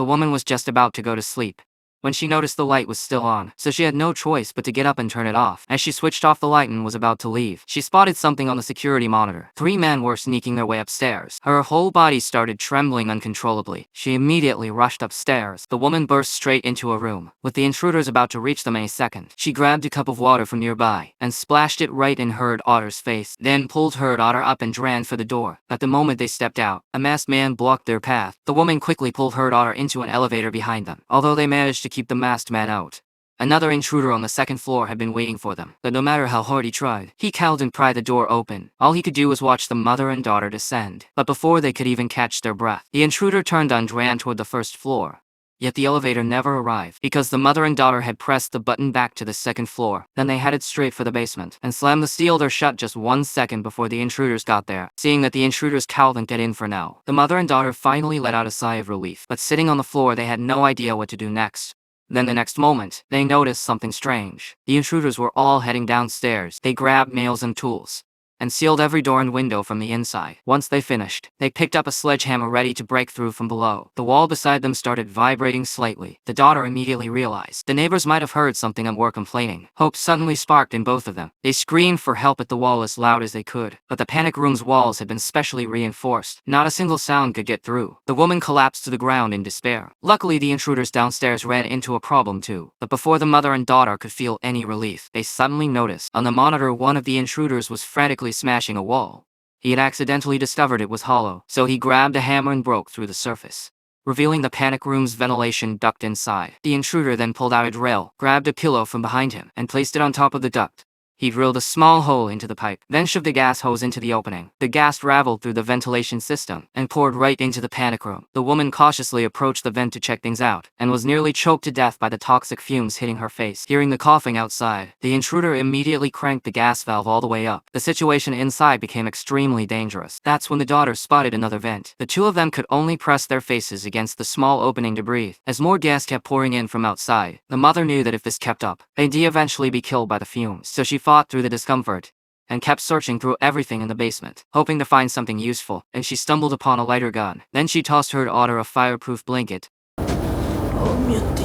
The woman was just about to go to sleep when she noticed the light was still on, so she had no choice but to get up and turn it off. As she switched off the light and was about to leave, she spotted something on the security monitor. 3 men were sneaking their way upstairs. Her whole body started trembling uncontrollably. She immediately rushed upstairs. The woman burst straight into a room, with the intruders about to reach them any second. She grabbed a cup of water from nearby and splashed it right in Herd Otter's face, then pulled Herd Otter up and ran for the door. At the moment they stepped out, a masked man blocked their path. The woman quickly pulled Herd Otter into an elevator behind them, although they managed to keep the masked man out. Another intruder on the second floor had been waiting for them, but no matter how hard he tried, he couldn't pry the door open. All he could do was watch the mother and daughter descend. But before they could even catch their breath, the intruder turned and ran toward the first floor. Yet the elevator never arrived, because the mother and daughter had pressed the button back to the second floor. Then they headed straight for the basement, and slammed the steel door shut just 1 second before the intruders got there. Seeing that the intruders couldn't get in for now, the mother and daughter finally let out a sigh of relief. But sitting on the floor, they had no idea what to do next. Then the next moment, they noticed something strange. The intruders were all heading downstairs. They grabbed nails and tools and sealed every door and window from the inside. Once they finished, they picked up a sledgehammer ready to break through from below. The wall beside them started vibrating slightly. The daughter immediately realized the neighbors might have heard something and were complaining. Hope suddenly sparked in both of them. They screamed for help at the wall as loud as they could, but the panic room's walls had been specially reinforced. Not a single sound could get through. The woman collapsed to the ground in despair. Luckily, the intruders downstairs ran into a problem too, but before the mother and daughter could feel any relief, they suddenly noticed on the monitor one of the intruders was frantically smashing a wall. He had accidentally discovered it was hollow, so he grabbed a hammer and broke through the surface, revealing the panic room's ventilation duct inside. The intruder then pulled out a drill, grabbed a pillow from behind him, and placed it on top of the duct. He drilled a small hole into the pipe, then shoved a gas hose into the opening. The gas traveled through the ventilation system and poured right into the panic room. The woman cautiously approached the vent to check things out, and was nearly choked to death by the toxic fumes hitting her face. Hearing the coughing outside, the intruder immediately cranked the gas valve all the way up. The situation inside became extremely dangerous. That's when the daughter spotted another vent. The two of them could only press their faces against the small opening to breathe. As more gas kept pouring in from outside, the mother knew that if this kept up, they'd eventually be killed by the fumes. So she fought through the discomfort and kept searching through everything in the basement, hoping to find something useful, and she stumbled upon a lighter gun. Then she tossed Herd Otter a fireproof blanket. Oh,